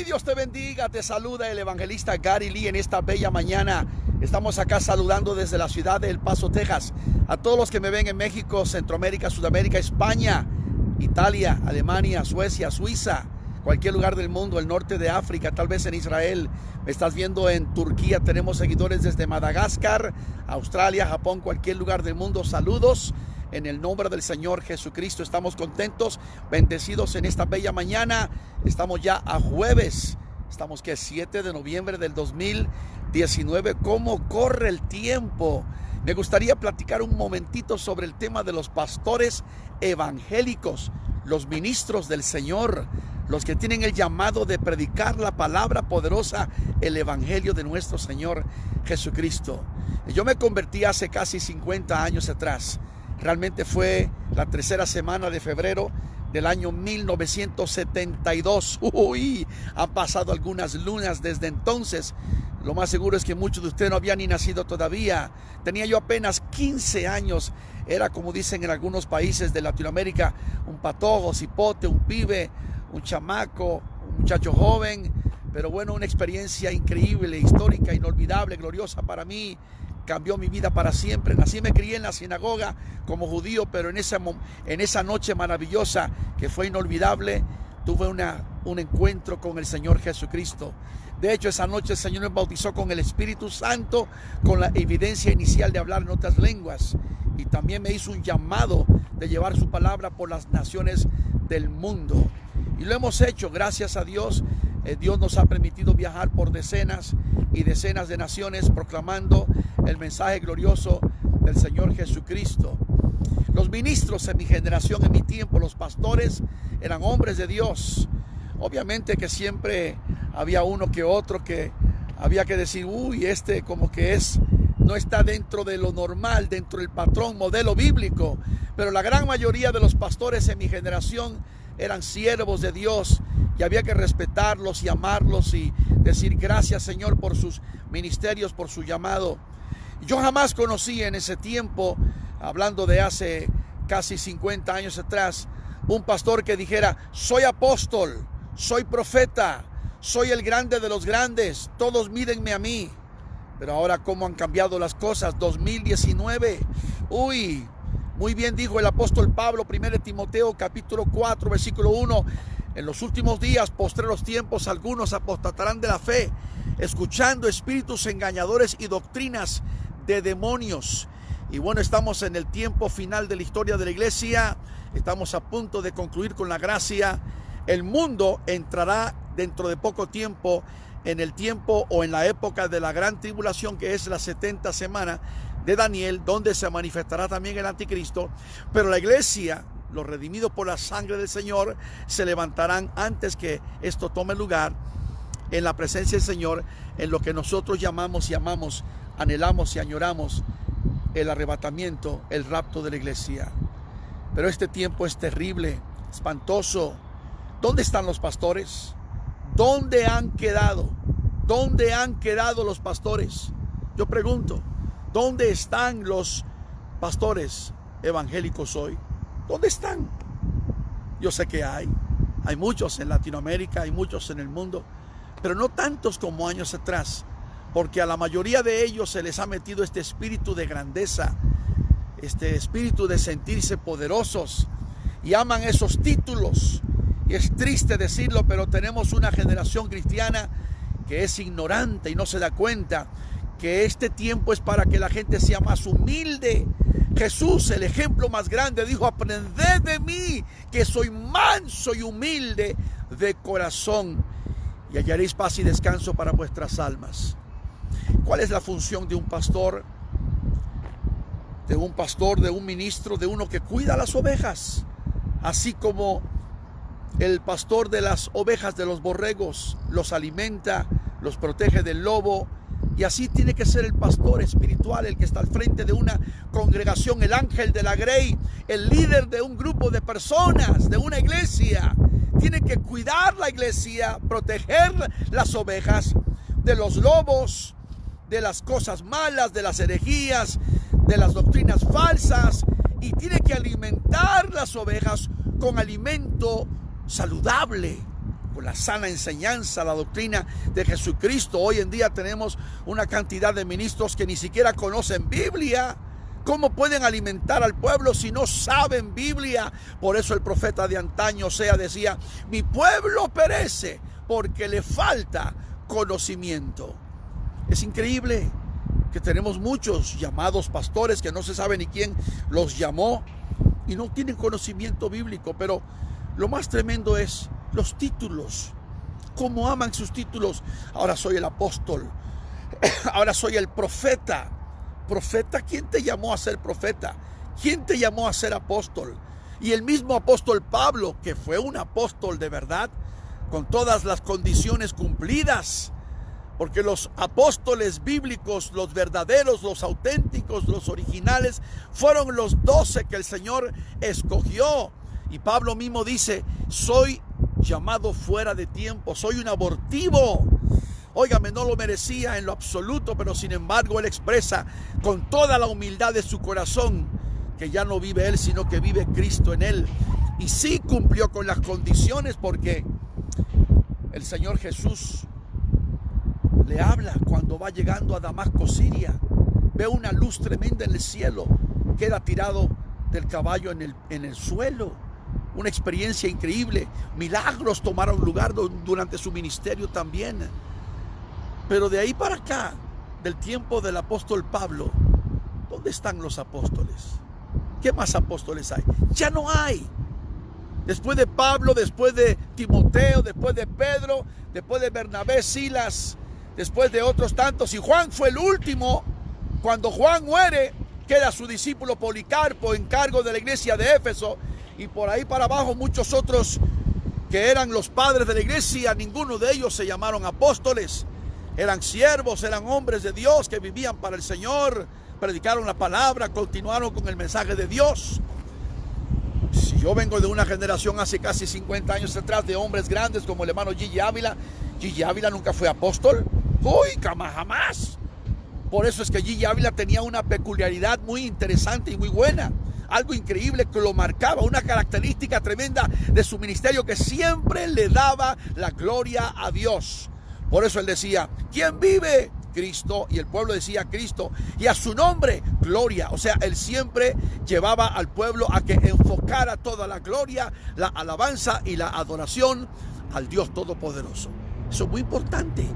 Dios te bendiga, te saluda el evangelista Gary Lee en esta bella mañana. Estamos acá saludando desde la ciudad de El Paso, Texas, a todos los que me ven en México, Centroamérica, Sudamérica, España, Italia, Alemania, Suecia, Suiza, cualquier lugar del mundo, el norte de África, tal vez en Israel. Me estás viendo en Turquía, tenemos seguidores desde Madagascar, Australia, Japón, cualquier lugar del mundo. Saludos en el nombre del Señor Jesucristo. Estamos contentos, bendecidos en esta bella mañana. Estamos ya a jueves. Estamos que 7 de noviembre del 2019. ¿Cómo corre el tiempo? Me gustaría platicar un momentito sobre el tema de los pastores evangélicos, los ministros del Señor, los que tienen el llamado de predicar la palabra poderosa, el evangelio de nuestro Señor Jesucristo. Yo me convertí hace casi 50 años atrás. Realmente fue la tercera semana de febrero del año 1972. Han pasado algunas lunas desde entonces. Lo más seguro es que muchos de ustedes no habían ni nacido todavía. Tenía yo apenas 15 años. Era, como dicen en algunos países de Latinoamérica, un patojo, cipote, un pibe, un chamaco, un muchacho joven. Pero bueno, una experiencia increíble, histórica, inolvidable, gloriosa para mí. Cambió mi vida para siempre. Nací y me crié en la sinagoga como judío, pero en esa noche maravillosa que fue inolvidable, tuve un encuentro con el Señor Jesucristo. De hecho, esa noche el Señor me bautizó con el Espíritu Santo, con la evidencia inicial de hablar en otras lenguas. Y también me hizo un llamado de llevar su palabra por las naciones del mundo. Y lo hemos hecho, gracias a Dios. Dios nos ha permitido viajar por decenas y decenas de naciones proclamando el mensaje glorioso del Señor Jesucristo. Los ministros en mi generación, en mi tiempo, los pastores, eran hombres de Dios. Obviamente que siempre había uno que otro que había que decir, este como que no está dentro de lo normal, dentro del patrón, modelo bíblico. Pero la gran mayoría de los pastores en mi generación eran siervos de Dios y había que respetarlos y amarlos y decir gracias, Señor, por sus ministerios, por su llamado. Yo jamás conocí en ese tiempo, hablando de hace casi 50 años atrás, un pastor que dijera, soy apóstol, soy profeta, soy el grande de los grandes, todos mírenme a mí. Pero ahora cómo han cambiado las cosas, 2019, muy bien dijo el apóstol Pablo, 1 Timoteo capítulo 4, versículo 1, en los últimos días, postreros tiempos, algunos apostatarán de la fe, escuchando espíritus engañadores y doctrinas de demonios. Y bueno, estamos en el tiempo final de la historia de la iglesia, estamos a punto de concluir con la gracia. El mundo entrará dentro de poco tiempo en el tiempo o en la época de la gran tribulación, que es la 70 semana de Daniel, donde se manifestará también el anticristo. Pero la iglesia, los redimidos por la sangre del Señor, se levantarán antes que esto tome lugar en la presencia del Señor, en lo que nosotros llamamos y amamos, anhelamos y añoramos, el arrebatamiento, el rapto de la iglesia. Pero este tiempo es terrible, espantoso. ¿Dónde están los pastores? ¿Dónde han quedado? ¿Dónde han quedado los pastores? Yo pregunto, ¿dónde están los pastores evangélicos hoy? ¿Dónde están? Yo sé que hay muchos en Latinoamérica, hay muchos en el mundo, pero no tantos como años atrás, porque a la mayoría de ellos se les ha metido este espíritu de grandeza, este espíritu de sentirse poderosos, y aman esos títulos. Y es triste decirlo, pero tenemos una generación cristiana que es ignorante y no se da cuenta que este tiempo es para que la gente sea más humilde. Jesús, el ejemplo más grande, dijo, aprended de mí, que soy manso y humilde de corazón, y hallaréis paz y descanso para vuestras almas. ¿Cuál es la función de un pastor? De un ministro, de uno que cuida las ovejas, así como el pastor de las ovejas, de los borregos, los alimenta, los protege del lobo. Y así tiene que ser el pastor espiritual, el que está al frente de una congregación, el ángel de la grey, el líder de un grupo de personas, de una iglesia. Tiene que cuidar la iglesia, proteger las ovejas de los lobos, de las cosas malas, de las herejías, de las doctrinas falsas, y tiene que alimentar las ovejas con alimento saludable, con la sana enseñanza, la doctrina de Jesucristo. Hoy en día tenemos una cantidad de ministros que ni siquiera conocen Biblia. ¿Cómo pueden alimentar al pueblo si no saben Biblia? Por eso el profeta de antaño, Osea, decía: mi pueblo perece porque le falta conocimiento. Es increíble que tenemos muchos llamados pastores que no se sabe ni quién los llamó y no tienen conocimiento bíblico. Pero lo más tremendo es los títulos. ¿Cómo aman sus títulos? Ahora soy el apóstol, ahora soy el profeta. ¿Profeta? ¿Quién te llamó a ser profeta? ¿Quién te llamó a ser apóstol? Y el mismo apóstol Pablo, que fue un apóstol de verdad, con todas las condiciones cumplidas, porque los apóstoles bíblicos, los verdaderos, los auténticos, los originales, fueron los 12 que el Señor escogió. Y Pablo mismo dice: soy llamado fuera de tiempo, soy un abortivo. Óigame, no lo merecía en lo absoluto, pero sin embargo él expresa con toda la humildad de su corazón que ya no vive él, sino que vive Cristo en él. Y sí cumplió con las condiciones, porque el Señor Jesús le habla cuando va llegando a Damasco, Siria. Ve una luz tremenda en el cielo, queda tirado del caballo en el suelo. Una experiencia increíble. Milagros tomaron lugar durante su ministerio también. Pero de ahí para acá, del tiempo del apóstol Pablo, ¿dónde están los apóstoles? ¿Qué más apóstoles hay? Ya no hay. Después de Pablo, después de Timoteo, después de Pedro, después de Bernabé, Silas, después de otros tantos, y Juan fue el último. Cuando Juan muere, queda su discípulo Policarpo en cargo de la iglesia de Éfeso, y por ahí para abajo muchos otros que eran los padres de la iglesia. Ninguno de ellos se llamaron apóstoles. Eran siervos, eran hombres de Dios que vivían para el Señor, predicaron la palabra, continuaron con el mensaje de Dios. Si yo vengo de una generación hace casi 50 años atrás de hombres grandes como el hermano Gigi Ávila. Gigi Ávila nunca fue apóstol. ¡Uy, jamás! Por eso es que Gigi Ávila tenía una peculiaridad muy interesante y muy buena. Algo increíble que lo marcaba, una característica tremenda de su ministerio, que siempre le daba la gloria a Dios. Por eso él decía: ¿quién vive? Cristo. Y el pueblo decía: Cristo. Y a su nombre, gloria. O sea, él siempre llevaba al pueblo a que enfocara toda la gloria, la alabanza y la adoración al Dios Todopoderoso. Eso es muy importante.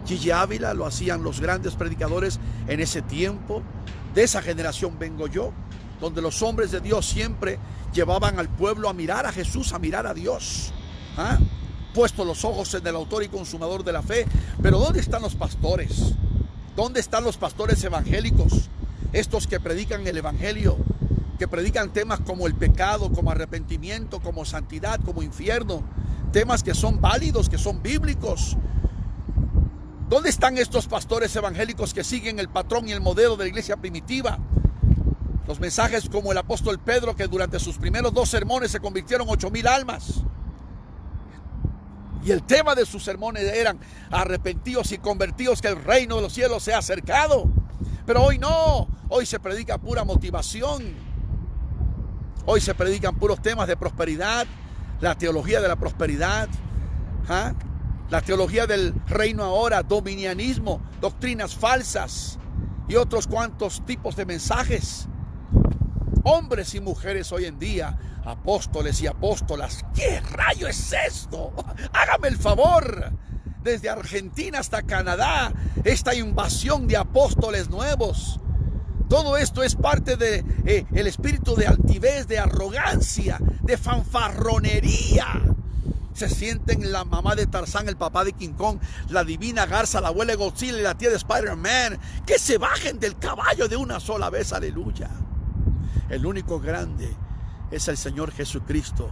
Gigi Ávila lo hacían los grandes predicadores en ese tiempo. De esa generación vengo yo, donde los hombres de Dios siempre llevaban al pueblo a mirar a Jesús, a mirar a Dios. Puesto los ojos en el autor y consumador de la fe. Pero ¿dónde están los pastores? ¿Dónde están los pastores evangélicos? Estos que predican el evangelio, que predican temas como el pecado, como arrepentimiento, como santidad, como infierno. Temas que son válidos, que son bíblicos. ¿Dónde están estos pastores evangélicos que siguen el patrón y el modelo de la iglesia primitiva? Los mensajes como el apóstol Pedro, que durante sus primeros 2 sermones se convirtieron 8,000 almas. Y el tema de sus sermones eran: arrepentidos y convertidos, que el reino de los cielos se ha acercado. Pero hoy no, hoy se predica pura motivación. Hoy se predican puros temas de prosperidad, la teología de la prosperidad, la teología del reino ahora, dominianismo, doctrinas falsas y otros cuantos tipos de mensajes. Hombres y mujeres hoy en día, apóstoles y apóstolas. ¿Qué rayo es esto? Hágame el favor. Desde Argentina hasta Canadá, esta invasión de apóstoles nuevos. Todo esto es parte de el espíritu de altivez, de arrogancia, de fanfarronería. Se sienten la mamá de Tarzán, el papá de King Kong, la divina Garza, la abuela de Godzilla y la tía de Spider-Man. Que se bajen del caballo de una sola vez, aleluya. El único grande es el Señor Jesucristo.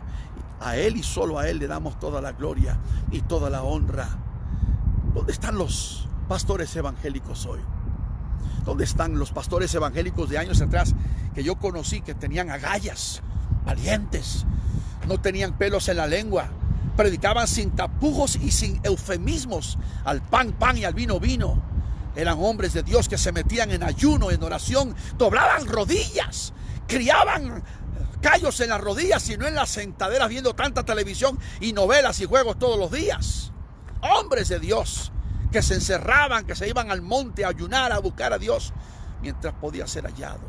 A Él y solo a Él le damos toda la gloria y toda la honra. ¿Dónde están los pastores evangélicos hoy? ¿Dónde están los pastores evangélicos de años atrás que yo conocí, que tenían agallas, valientes, no tenían pelos en la lengua, predicaban sin tapujos y sin eufemismos, al pan, pan y al vino, vino? Eran hombres de Dios que se metían en ayuno, en oración, doblaban rodillas, criaban callos en las rodillas, sino en las sentaderas viendo tanta televisión y novelas y juegos todos los días. Hombres de Dios que se encerraban, que se iban al monte a ayunar, a buscar a Dios mientras podía ser hallado.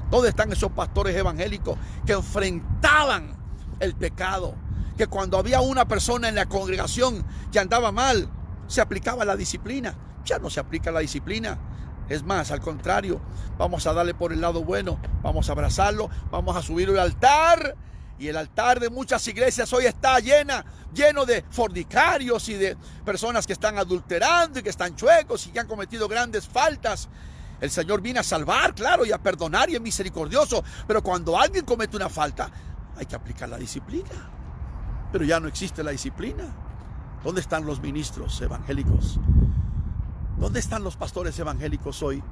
¿Dónde están esos pastores evangélicos que enfrentaban el pecado? Que cuando había una persona en la congregación que andaba mal, se aplicaba la disciplina. Ya no se aplica la disciplina. Es más, al contrario, vamos a darle por el lado bueno, vamos a abrazarlo, vamos a subirlo al altar. Y el altar de muchas iglesias hoy está lleno de fornicarios y de personas que están adulterando y que están chuecos y que han cometido grandes faltas. El Señor viene a salvar, claro, y a perdonar y es misericordioso. Pero cuando alguien comete una falta, hay que aplicar la disciplina. Pero ya no existe la disciplina. ¿Dónde están los ministros evangélicos? ¿Dónde están los pastores evangélicos hoy?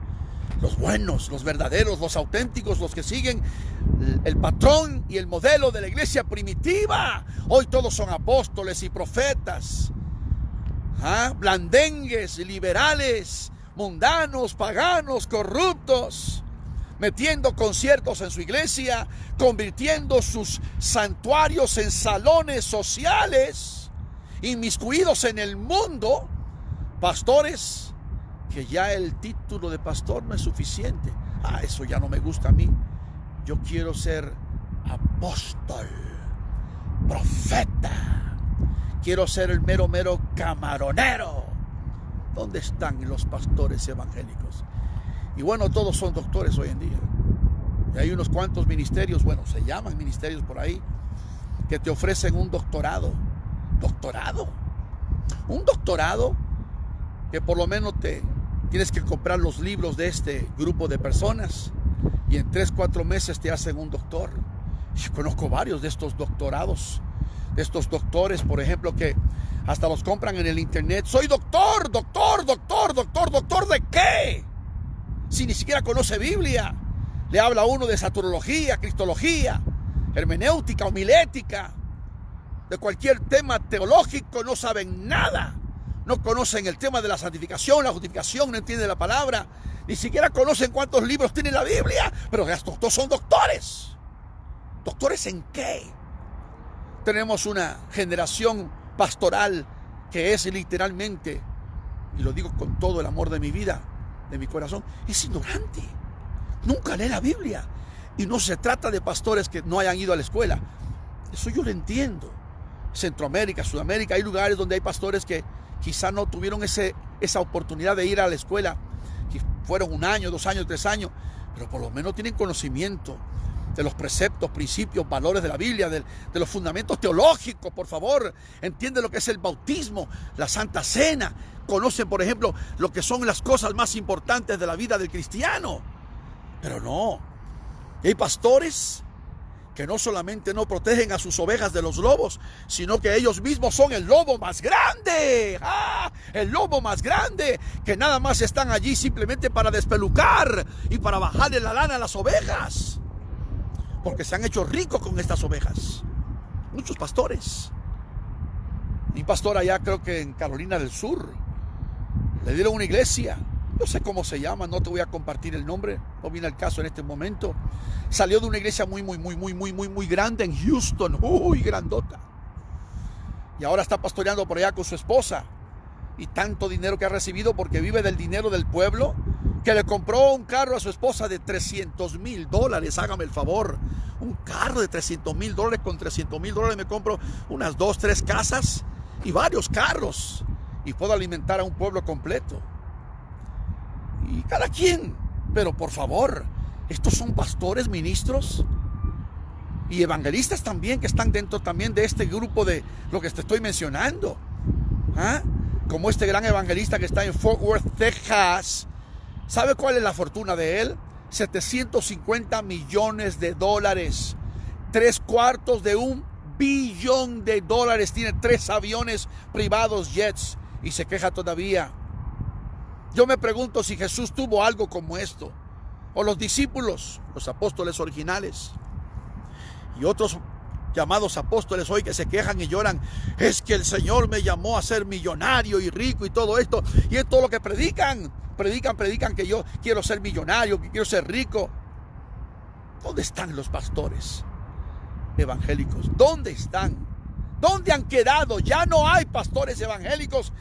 Los buenos, los verdaderos, los auténticos, los que siguen el patrón y el modelo de la iglesia primitiva. Hoy todos son apóstoles y profetas, blandengues, liberales, mundanos, paganos, corruptos, metiendo conciertos en su iglesia, convirtiendo sus santuarios en salones sociales, inmiscuidos en el mundo. Pastores que ya el título de pastor no es suficiente. Eso ya no me gusta a mí. Yo quiero ser apóstol, profeta. Quiero ser el mero camaronero. ¿Dónde están los pastores evangélicos? Y bueno, todos son doctores hoy en día. Y hay unos cuantos ministerios, bueno, se llaman ministerios por ahí, que te ofrecen un doctorado. ¿Doctorado? Un doctorado que por lo menos tienes que comprar los libros de este grupo de personas y en 3-4 meses te hacen un doctor. Yo conozco varios de estos doctorados, de estos doctores, por ejemplo, que hasta los compran en el internet. Soy doctor, doctor ¿de qué? Si ni siquiera conoce Biblia. Le habla a uno de saturología, cristología, hermenéutica, homilética, de cualquier tema teológico, no saben nada. No conocen el tema de la santificación, la justificación, no entienden la palabra. Ni siquiera conocen cuántos libros tiene la Biblia. Pero estos dos son doctores. ¿Doctores en qué? Tenemos una generación pastoral que es literalmente, y lo digo con todo el amor de mi vida, de mi corazón, es ignorante. Nunca lee la Biblia. Y no se trata de pastores que no hayan ido a la escuela. Eso yo lo entiendo. Centroamérica, Sudamérica, hay lugares donde hay pastores que quizá no tuvieron esa oportunidad de ir a la escuela, que fueron 1 año, 2 años, 3 años, pero por lo menos tienen conocimiento de los preceptos, principios, valores de la Biblia, de los fundamentos teológicos. Por favor, entiende lo que es el bautismo, la Santa Cena, conocen, por ejemplo, lo que son las cosas más importantes de la vida del cristiano. Pero no, hay pastores que no solamente no protegen a sus ovejas de los lobos, sino que ellos mismos son el lobo más grande. El lobo más grande, que nada más están allí simplemente para despelucar y para bajarle la lana a las ovejas, porque se han hecho ricos con estas ovejas. Muchos pastores. Un pastor allá, creo que en Carolina del Sur, le dieron una iglesia. No sé cómo se llama, no te voy a compartir el nombre, no viene al caso en este momento. Salió de una iglesia muy grande en Houston, grandota. Y ahora está pastoreando por allá con su esposa. Y tanto dinero que ha recibido porque vive del dinero del pueblo, que le compró un carro a su esposa de $300,000. Hágame el favor. Un carro de $300,000. Con $300,000 me compro unas 2-3 casas y varios carros. Y puedo alimentar a un pueblo completo. Y cada quien, pero por favor, estos son pastores, ministros y evangelistas también, que están dentro también de este grupo de lo que te estoy mencionando. Como este gran evangelista que está en Fort Worth, Texas. ¿Sabe cuál es la fortuna de él? $750 millones. 3/4 de $1 billón. Tiene 3 aviones privados, jets, y se queja todavía. Yo me pregunto si Jesús tuvo algo como esto, o los discípulos, los apóstoles originales, y otros llamados apóstoles hoy que se quejan y lloran. Es que el Señor me llamó a ser millonario y rico y todo esto, y es todo lo que predican que yo quiero ser millonario, que quiero ser rico. ¿Dónde están los pastores? evangélicos? ¿Dónde están? ¿Dónde han quedado? Ya no hay pastores evangélicos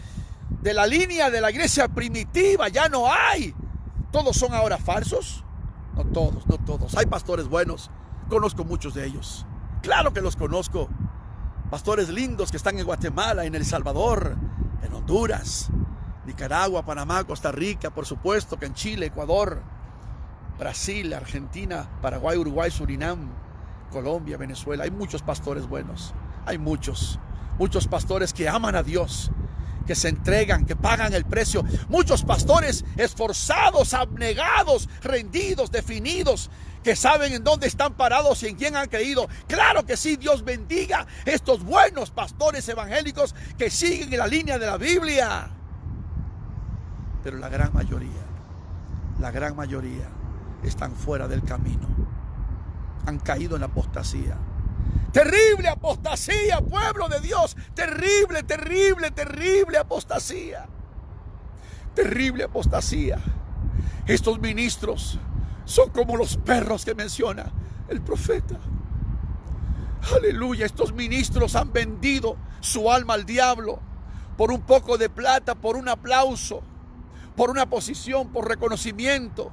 de la línea de la iglesia primitiva. Ya no hay. ¿Todos son ahora falsos? No todos, no todos. Hay pastores buenos. Conozco muchos de ellos. Claro que los conozco. Pastores lindos que están en Guatemala, en El Salvador, en Honduras, Nicaragua, Panamá, Costa Rica, por supuesto que en Chile, Ecuador, Brasil, Argentina, Paraguay, Uruguay, Surinam, Colombia, Venezuela. Hay muchos pastores buenos. Hay muchos pastores que aman a Dios, que se entregan, que pagan el precio. Muchos pastores esforzados, abnegados, rendidos, definidos, que saben en dónde están parados y en quién han creído. Claro que sí, Dios bendiga estos buenos pastores evangélicos que siguen en la línea de la Biblia. Pero la gran mayoría están fuera del camino. Han caído en la apostasía. Terrible apostasía, pueblo de Dios. Terrible, terrible, terrible apostasía. Terrible apostasía. Estos ministros son como los perros que menciona el profeta. Aleluya, estos ministros han vendido su alma al diablo por un poco de plata, por un aplauso, por una posición, por reconocimiento,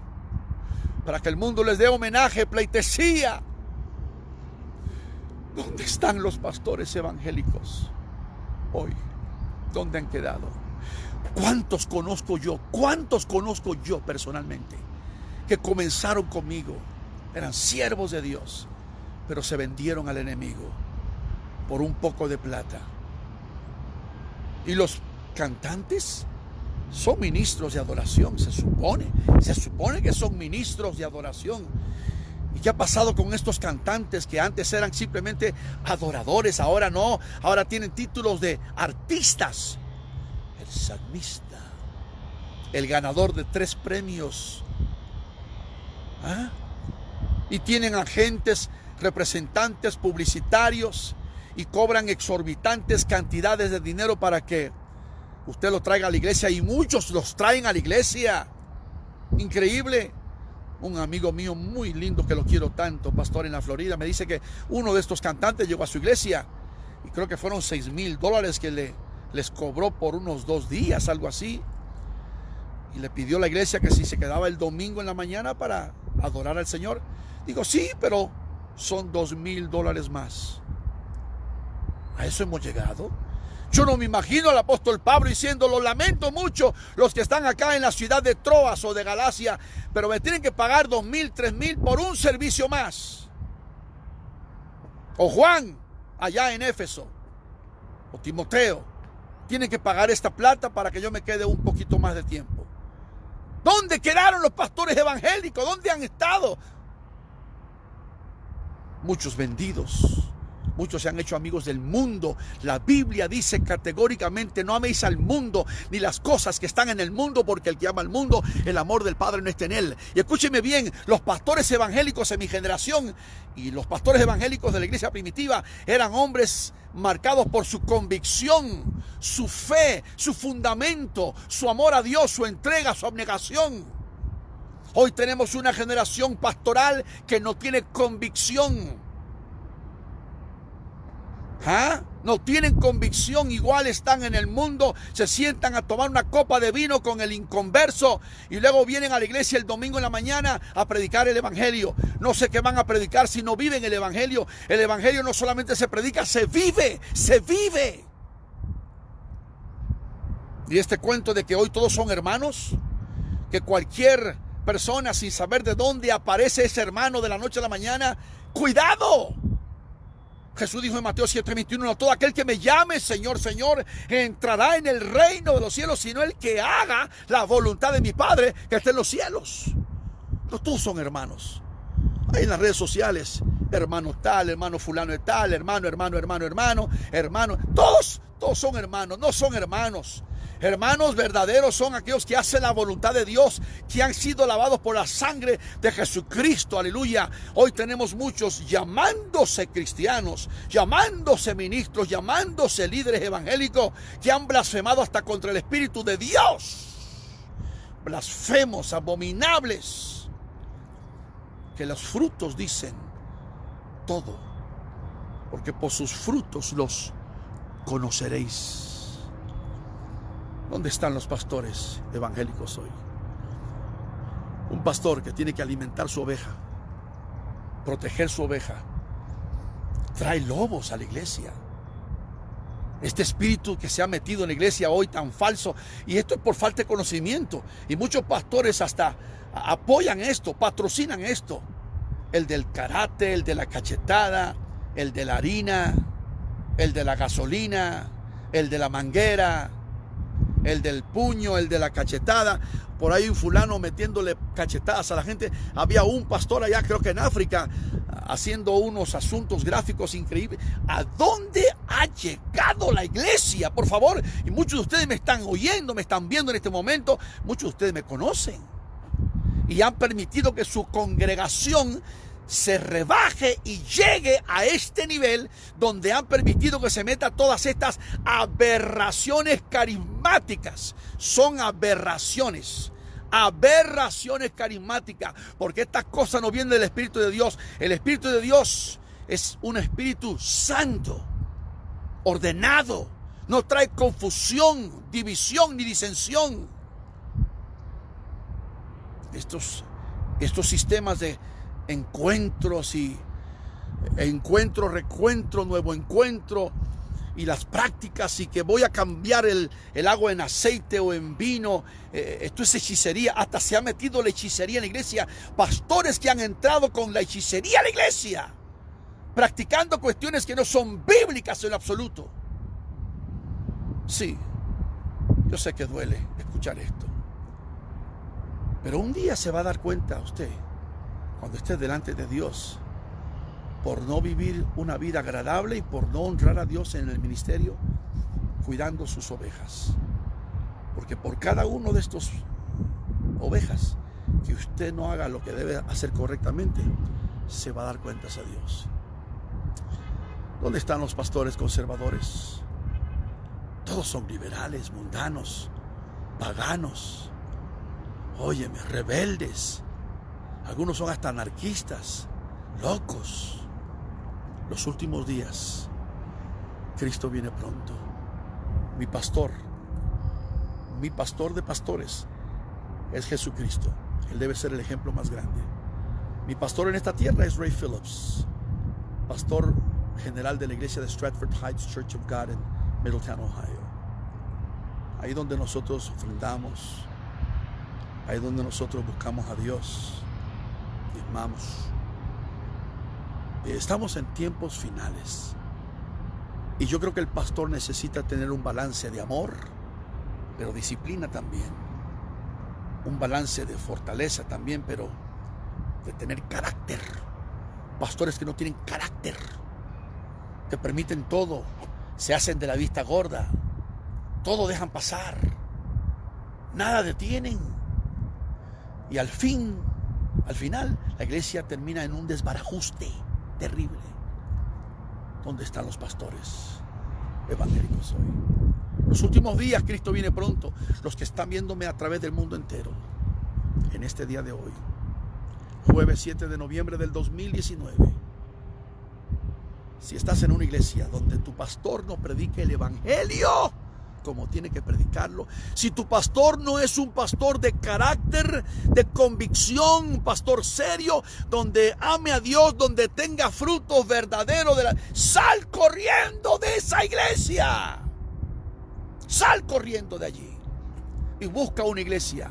para que el mundo les dé homenaje, pleitesía. ¿Dónde están los pastores evangélicos hoy? ¿Dónde han quedado? ¿Cuántos conozco yo? ¿Cuántos conozco yo personalmente que comenzaron conmigo? Eran siervos de Dios, pero se vendieron al enemigo por un poco de plata. Y los cantantes son ministros de adoración, se supone que son ministros de adoración. ¿Y qué ha pasado con estos cantantes que antes eran simplemente adoradores? Ahora no, ahora tienen títulos de artistas. El salmista, el ganador de 3 premios. Y tienen agentes, representantes publicitarios y cobran exorbitantes cantidades de dinero para que usted lo traiga a la iglesia, y muchos los traen a la iglesia. Increíble. Un amigo mío muy lindo que lo quiero tanto, pastor en la Florida, me dice que uno de estos cantantes llegó a su iglesia y creo que fueron $6,000 que les cobró por unos 2 días, algo así. Y le pidió a la iglesia que si se quedaba el domingo en la mañana para adorar al Señor. Digo, sí, pero son $2,000 más. ¿A eso hemos llegado? Yo no me imagino al apóstol Pablo diciendo: lo lamento mucho los que están acá en la ciudad de Troas o de Galacia, pero me tienen que pagar 2,000, 3,000 por un servicio más. O Juan, allá en Éfeso, o Timoteo, tienen que pagar esta plata para que yo me quede un poquito más de tiempo. ¿Dónde quedaron los pastores evangélicos? ¿Dónde han estado? Muchos vendidos. Muchos se han hecho amigos del mundo. La Biblia dice categóricamente: no améis al mundo ni las cosas que están en el mundo, porque el que ama al mundo, el amor del Padre no está en él. Y escúcheme bien, los pastores evangélicos en mi generación y los pastores evangélicos de la iglesia primitiva eran hombres marcados por su convicción, su fe, su fundamento, su amor a Dios, su entrega, su abnegación. Hoy tenemos una generación pastoral que no tiene convicción. No tienen convicción, igual están en el mundo, se sientan a tomar una copa de vino con el inconverso y luego vienen a la iglesia el domingo en la mañana a predicar el evangelio. No sé qué van a predicar si no viven el evangelio. El evangelio no solamente se predica, se vive, se vive. Y este cuento de que hoy todos son hermanos, que cualquier persona sin saber de dónde aparece ese hermano de la noche a la mañana, ¡cuidado! Jesús dijo en Mateo 7:21: no todo aquel que me llame Señor, Señor, entrará en el reino de los cielos, sino el que haga la voluntad de mi Padre que está en los cielos. No todos son hermanos. Hay en las redes sociales: hermano tal, hermano fulano de tal, hermano. Todos son hermanos, no son hermanos. Hermanos verdaderos son aquellos que hacen la voluntad de Dios, que han sido lavados por la sangre de Jesucristo. Aleluya. Hoy tenemos muchos llamándose cristianos, llamándose ministros, llamándose líderes evangélicos, que han blasfemado hasta contra el Espíritu de Dios. Blasfemos, abominables, que los frutos dicen todo porque por sus frutos los conoceréis. ¿Dónde están los pastores evangélicos hoy? Un pastor que tiene que alimentar su oveja, proteger su oveja, trae lobos a la iglesia. Este espíritu que se ha metido en la iglesia hoy tan falso, y esto es por falta de conocimiento, y muchos pastores hasta apoyan esto, patrocinan esto, el del karate, el de la cachetada, el de la harina, el de la gasolina, el de la manguera, el del puño, el de la cachetada. Por ahí un fulano metiéndole cachetadas a la gente. Había un pastor allá, creo que en África, haciendo unos asuntos gráficos increíbles. ¿A dónde ha llegado la iglesia? Por favor, y muchos de ustedes me están oyendo, me están viendo en este momento. Muchos de ustedes me conocen y han permitido que su congregación se rebaje y llegue a este nivel donde han permitido que se meta todas estas aberraciones carismáticas. Son aberraciones carismáticas, porque estas cosas no vienen del Espíritu de Dios. El Espíritu de Dios es un Espíritu santo, ordenado, no trae confusión, división ni disensión. Estos sistemas de encuentros y encuentro, recuentro, nuevo encuentro, y las prácticas, y que voy a cambiar el agua en aceite o en vino, esto es hechicería. Hasta se ha metido la hechicería en la iglesia. Pastores que han entrado con la hechicería a la iglesia, practicando cuestiones que no son bíblicas en absoluto. Sí, yo sé que duele escuchar esto, pero un día se va a dar cuenta usted, cuando esté delante de Dios, por no vivir una vida agradable y por no honrar a Dios en el ministerio, cuidando sus ovejas. Porque por cada uno de estos ovejas que usted no haga lo que debe hacer correctamente, se va a dar cuentas a Dios. ¿Dónde están los pastores conservadores? Todos son liberales, mundanos, paganos, óyeme, rebeldes. Algunos son hasta anarquistas, locos. Los últimos días, Cristo viene pronto. Mi pastor de pastores es Jesucristo. Él debe ser el ejemplo más grande. Mi pastor en esta tierra es Ray Phillips, pastor general de la iglesia de Stratford Heights Church of God en Middletown, Ohio. Ahí donde nosotros ofrendamos, ahí donde nosotros buscamos a Dios, diezmamos. Estamos en tiempos finales, y yo creo que el pastor necesita tener un balance de amor, pero disciplina también, un balance de fortaleza también, pero de tener carácter. Pastores que no tienen carácter, que permiten todo, se hacen de la vista gorda, todo dejan pasar, nada detienen, y al final la iglesia termina en un desbarajuste terrible. ¿Dónde están los pastores evangélicos hoy? Los últimos días, Cristo viene pronto. Los que están viéndome a través del mundo entero, en este día de hoy, jueves 7 de noviembre del 2019, si estás en una iglesia donde tu pastor no predique el evangelio como tiene que predicarlo, si tu pastor no es un pastor de carácter, de convicción, un pastor serio, donde ame a Dios, donde tenga frutos verdaderos, sal corriendo de esa iglesia, sal corriendo de allí y busca una iglesia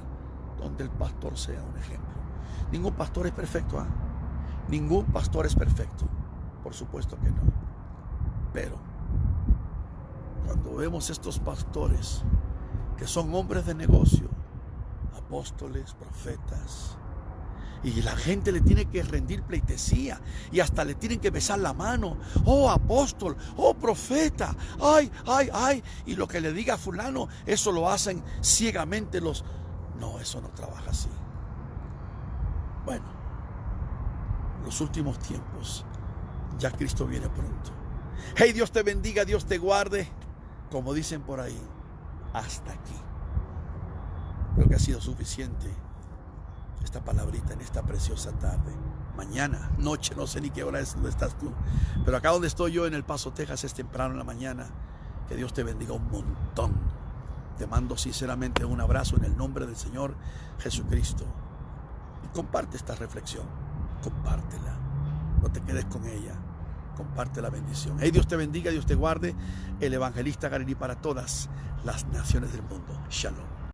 donde el pastor sea un ejemplo. Ningún pastor es perfecto, ¿eh? Ningún pastor es perfecto, por supuesto que no, pero cuando vemos estos pastores que son hombres de negocio, apóstoles, profetas, y la gente le tiene que rendir pleitesía y hasta le tienen que besar la mano, oh apóstol, oh profeta, ay, ay, ay, y lo que le diga a fulano, eso lo hacen ciegamente los... No, eso no trabaja así. Bueno, los últimos tiempos, ya Cristo viene pronto. Hey, Dios te bendiga, Dios te guarde. Como dicen por ahí, hasta aquí. Creo que ha sido suficiente esta palabrita en esta preciosa tarde. mañana, noche, no sé ni qué hora es donde estás tú, pero acá donde estoy yo en El Paso, Texas, es temprano en la mañana. Que Dios te bendiga un montón. Te mando sinceramente un abrazo en el nombre del Señor Jesucristo. Y comparte esta reflexión, compártela, no te quedes con ella, comparte la bendición. Hey, Dios te bendiga, Dios te guarde. El evangelista Garirí para todas las naciones del mundo. Shalom.